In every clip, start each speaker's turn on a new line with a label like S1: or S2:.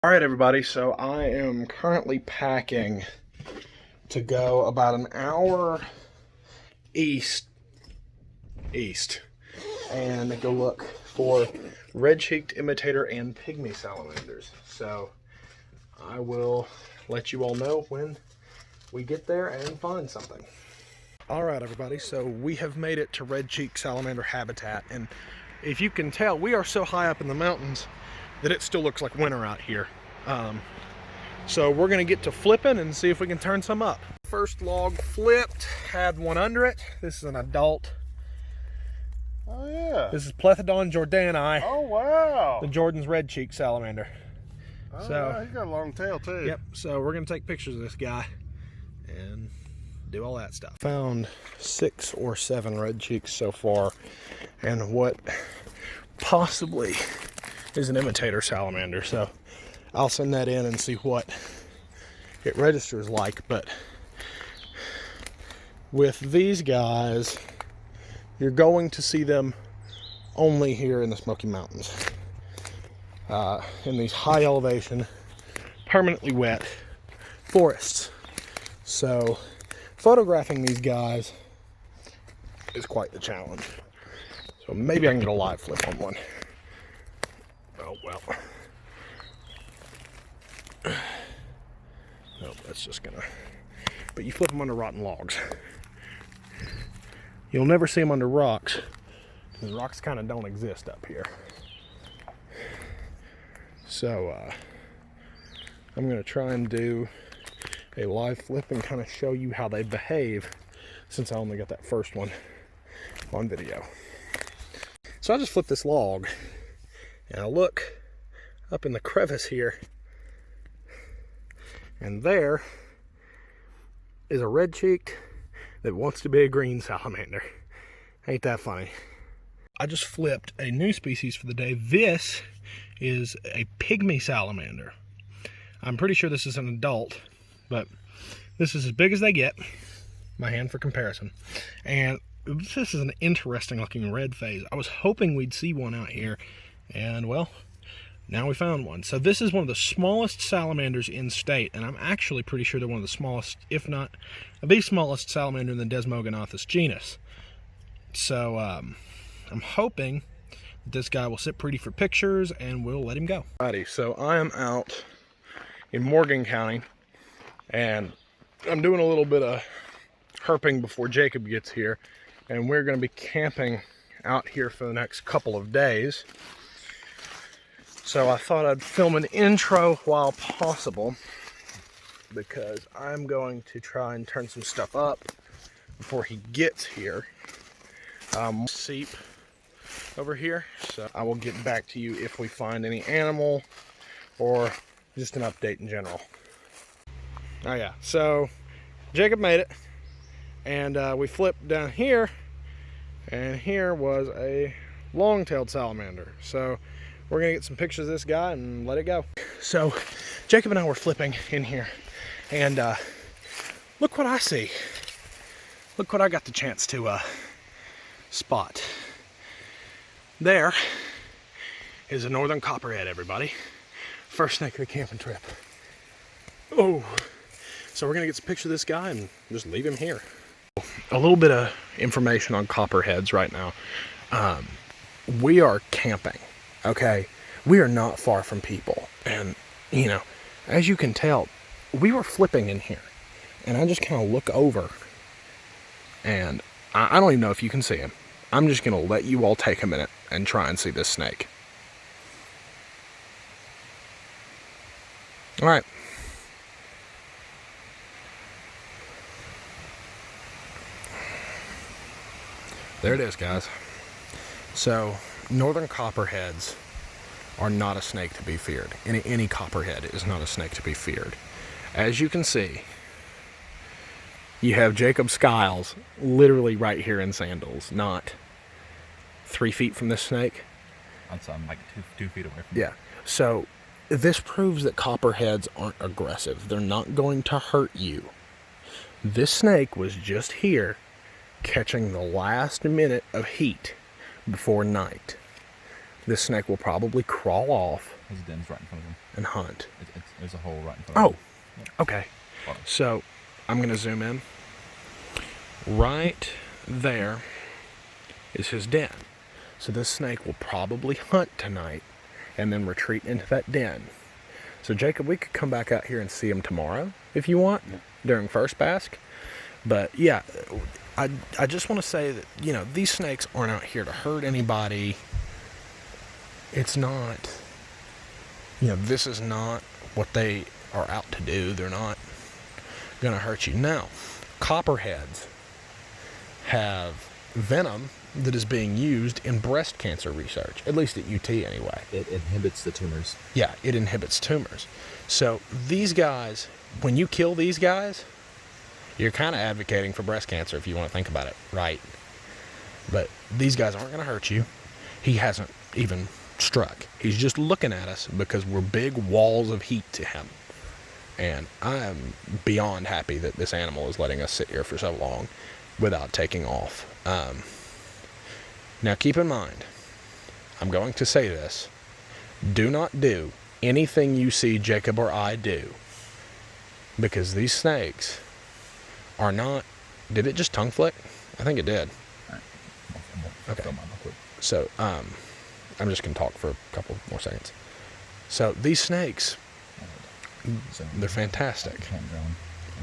S1: All right, everybody, so I am currently packing to go about an hour east and go look for red-cheeked imitator and pygmy salamanders. So I will let you all know when we get there and find something. All right, everybody, so we have made it to red-cheeked salamander habitat, and if you can tell, we are so high up in the mountains that it still looks like winter out here. So we're gonna get to flipping and see if we can turn some up. First log flipped, had one under it. This is an adult.
S2: Oh yeah.
S1: This is Plethodon jordani.
S2: Oh wow.
S1: The Jordan's red-cheeked salamander.
S2: Oh,
S1: so
S2: wow. He's got a long tail too.
S1: Yep, so we're gonna take pictures of this guy and do all that stuff. Found 6 or 7 red cheeks so far, and what possibly is an imitator salamander. So I'll send that in and see what it registers like. But with these guys, you're going to see them only here in the Smoky Mountains, in these high elevation, permanently wet forests. So photographing these guys is quite the challenge. So maybe I can get a live flip on one. Oh well. Nope, that's just gonna... But you flip them under rotten logs. You'll never see them under rocks, because rocks kind of don't exist up here. So I'm gonna try and do a live flip and kind of show you how they behave, since I only got that first one on video. So I just flipped this log and I look up in the crevice here, and there is a red-cheeked that wants to be a green salamander. Ain't that funny? I just flipped a new species for the day. This is a pygmy salamander. I'm pretty sure this is an adult, but this is as big as they get. My hand for comparison. And this is an interesting looking red phase. I was hoping we'd see one out here, and well, now we found one. So this is one of the smallest salamanders in state, and I'm actually pretty sure they're one of the smallest, if not the smallest salamander in the Desmoganathus genus. So I'm hoping that this guy will sit pretty for pictures, and we'll let him go. Alrighty, so I am out in Morgan County, and I'm doing a little bit of herping before Jacob gets here, and we're going to be camping out here for the next couple of days. So I thought I'd film an intro while possible, because I'm going to try and turn some stuff up before he gets here. Seep over here, so I will get back to you if we find any animal or just an update in general. Oh yeah, so Jacob made it, and we flipped down here, and here was a long-tailed salamander. So we're gonna get some pictures of this guy and let it go. So Jacob and I were flipping in here, and look what I see. Look what I got the chance to spot. There is a northern copperhead, everybody. First snake of the camping trip. Oh, so we're gonna get some pictures of this guy and just leave him here. A little bit of information on copperheads right now. We are camping. Okay, we are not far from people, and you know, as you can tell, we were flipping in here, and I just kind of look over, and I don't even know if you can see him. I'm just gonna let you all take a minute and try and see this snake. All right. There it is, guys. So northern copperheads are not a snake to be feared. Any copperhead is not a snake to be feared. As you can see, you have Jacob Skiles literally right here in sandals, not 3 feet from this snake.
S3: I'm like two feet away from
S1: Yeah. So this proves that copperheads aren't aggressive. They're not going to hurt you. This snake was just here catching the last minute of heat before night. this snake will probably crawl off
S3: His den's right in front of him.
S1: and hunt.
S3: There's a hole right in front of him.
S1: Oh, okay. So I'm going to zoom in. Right there is his den. So this snake will probably hunt tonight and then retreat into that den. So Jacob, we could come back out here and see him tomorrow if you want, during first bask. But yeah, I just want to say that, you know, these snakes aren't out here to hurt anybody. It's not, you know, this is not what they are out to do. They're not going to hurt you. Now, copperheads have venom that is being used in breast cancer research, at least at UT anyway.
S3: It inhibits the tumors.
S1: Yeah, it inhibits tumors. So these guys, when you kill these guys, you're kind of advocating for breast cancer if you want to think about it, right? But these guys aren't going to hurt you. He hasn't even struck. He's just looking at us because we're big walls of heat to him. And I am beyond happy that this animal is letting us sit here for so long without taking off. Now keep in mind, I'm going to say this. Do not do anything you see Jacob or I do, because these snakes are not... Did it just tongue flick? I think it did. Okay. So, I'm just going to talk for a couple more seconds. So, these snakes, they're fantastic.
S3: Campground.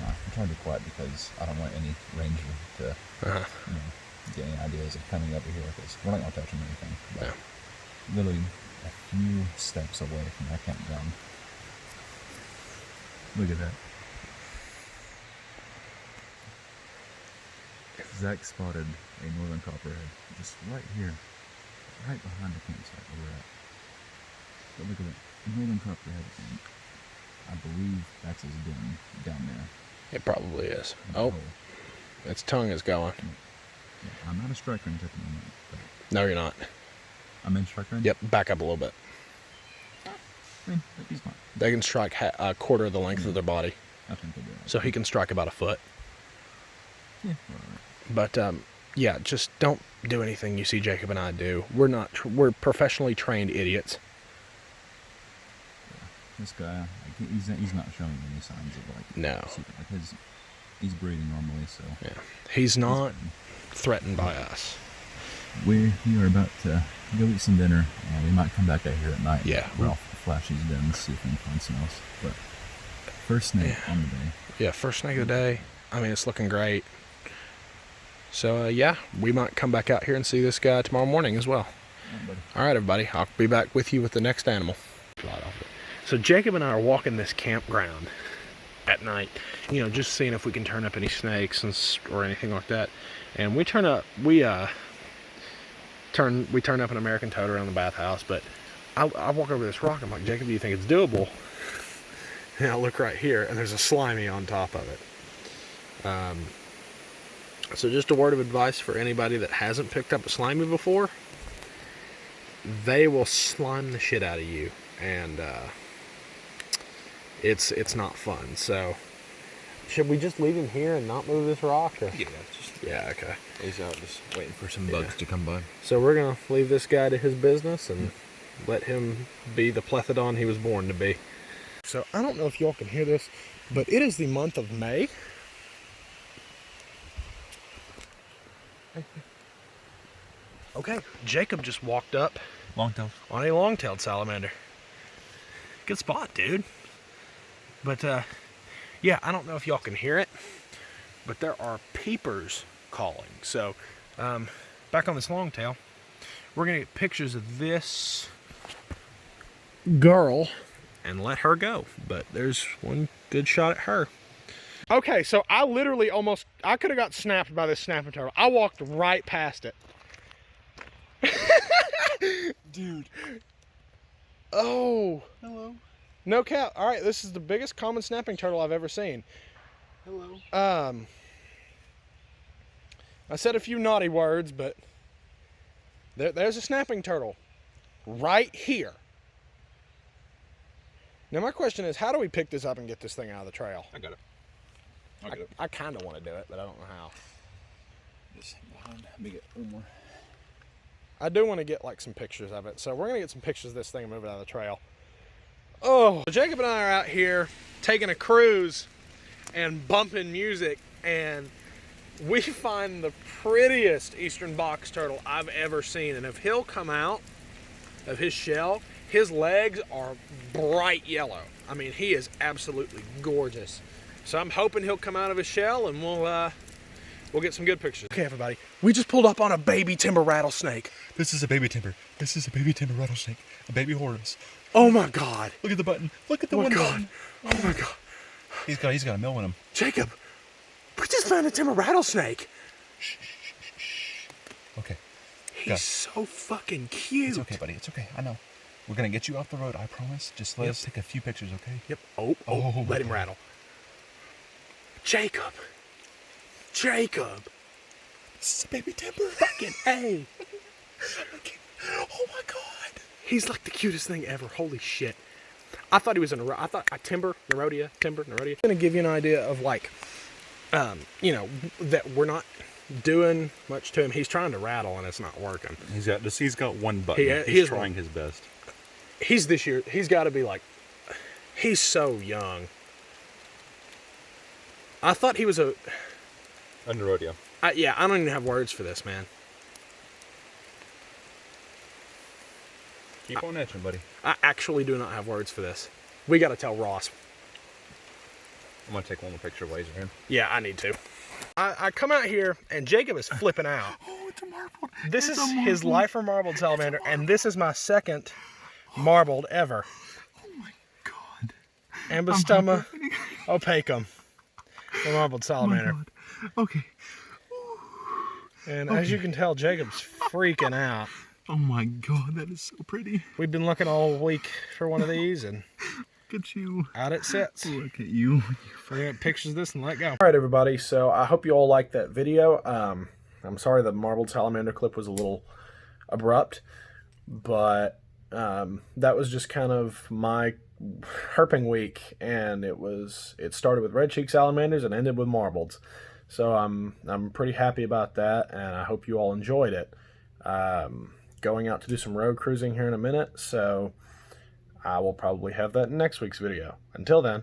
S3: I'm trying to be quiet because I don't want any ranger to get any ideas of coming over here, because we're not going to touch them or anything. But literally a few steps away from our campground. Look at that. Zach spotted a northern copperhead just right here, right behind the campsite where we're at. But look at that, northern copperhead, and I believe that's his den down there.
S1: It probably is. Oh, its tongue is going.
S3: Yeah, I'm not a strike range at the moment. But
S1: No, you're not.
S3: I'm in strike range?
S1: Yep, back up a little bit.
S3: I mean, he's fine.
S1: They can strike a quarter of the length of their body.
S3: I think they'll be alright.
S1: So he can strike about a foot.
S3: Yeah, we're alright.
S1: But, yeah, just don't do anything you see Jacob and I do. We're professionally trained idiots.
S3: Yeah. This guy, like, he's not showing any signs of, like...
S1: No.
S3: Like he's breathing normally, so...
S1: Yeah. He's not threatened by us.
S3: We are about to go eat some dinner, and we might come back out here at night.
S1: Yeah.
S3: We're off the flashes den and see if we can find something else. But first snake on the day.
S1: Yeah, first snake of the day. I mean, it's looking great. So, yeah, we might come back out here and see this guy tomorrow morning as well. All right, everybody. I'll be back with you with the next animal. So Jacob and I are walking this campground at night, you know, just seeing if we can turn up any snakes or anything like that. And we turn up an American toad around the bathhouse, but I walk over this rock. I'm like, Jacob, do you think it's doable? And I look right here, and there's a slimy on top of it. So just a word of advice for anybody that hasn't picked up a slimy before. They will slime the shit out of you, and it's not fun. So should we just leave him here and not move this rock? Or? Yeah, okay.
S3: He's out just waiting for some bugs to come by.
S1: So we're going to leave this guy to his business and let him be the Plethodon he was born to be. So I don't know if y'all can hear this, but it is the month of May. Okay, Jacob just walked up
S3: Long-tailed.
S1: on a long-tailed salamander. Good spot, dude. But, yeah, I don't know if y'all can hear it, but there are peepers calling. So, back on this longtail, we're going to get pictures of this girl and let her go. But there's one good shot at her. Okay, so I literally I could have got snapped by this snapping turtle. I walked right past it. Dude. Oh.
S2: Hello.
S1: No cap. All right, this is the biggest common snapping turtle I've ever seen.
S2: Hello.
S1: I said a few naughty words, but there's a snapping turtle right here. Now my question is, how do we pick this up and get this thing out of the trail?
S3: I got it.
S1: I kind of want to do it, but I don't know how.
S3: Just hang behind. Let me get one more.
S1: I do want to get like some pictures of it. So we're going to get some pictures of this thing moving out of the trail. Oh, so Jacob and I are out here taking a cruise and bumping music, and we find the prettiest eastern box turtle I've ever seen. And if he'll come out of his shell, his legs are bright yellow. I mean, he is absolutely gorgeous. So I'm hoping he'll come out of his shell, and we'll get some good pictures. Okay, everybody, we just pulled up on a baby timber rattlesnake.
S3: This is a baby timber. This is a baby timber rattlesnake. A baby horridus.
S1: Oh my God!
S3: Look at the button. Look at the
S1: Oh my
S3: one
S1: God!
S3: button.
S1: Oh my God!
S3: He's got a mill in him.
S1: Jacob, we just found a timber rattlesnake.
S3: Okay.
S1: He's so fucking cute.
S3: It's okay, buddy. It's okay. I know. We're gonna get you off the road. I promise. Just let us take a few pictures, okay?
S1: Yep. Oh, let him rattle. Jacob.
S3: This is a baby timber.
S1: Fucking A.
S3: Oh my God.
S1: He's like the cutest thing ever. Holy shit. I thought he was I thought timber, Nerodia. I'm gonna give you an idea of like, you know, that we're not doing much to him. He's trying to rattle and it's not working.
S2: He's got one button. He's trying his best.
S1: He's this year, he's got to be like, he's so young. I thought he was a
S2: Nerodia.
S1: yeah, I don't even have words for this, man.
S2: Keep on etching, buddy.
S1: I actually do not have words for this. We got to tell Ross.
S2: I'm gonna take one more picture while he's in.
S1: Yeah, I need to. I come out here and Jacob is flipping out.
S3: Oh, it's a marbled.
S1: This is his lifer marbled salamander, and this is my second marbled ever.
S3: Oh my God.
S1: Ambystoma opacum, the marbled salamander.
S3: Okay.
S1: And as you can tell, Jacob's freaking out.
S3: Oh my God, that is so pretty.
S1: We've been looking all week for one of these, and
S3: Look at you.
S1: out it sits.
S3: Look at you.
S1: We're gonna get pictures of this and let go. All right, everybody. So I hope you all liked that video. I'm sorry the marbled salamander clip was a little abrupt, but that was just kind of my herping week, and it started with red cheek salamanders and ended with marbleds. So I'm pretty happy about that, and I hope you all enjoyed it. Going out to do some road cruising here in a minute, so I will probably have that in next week's video. Until then.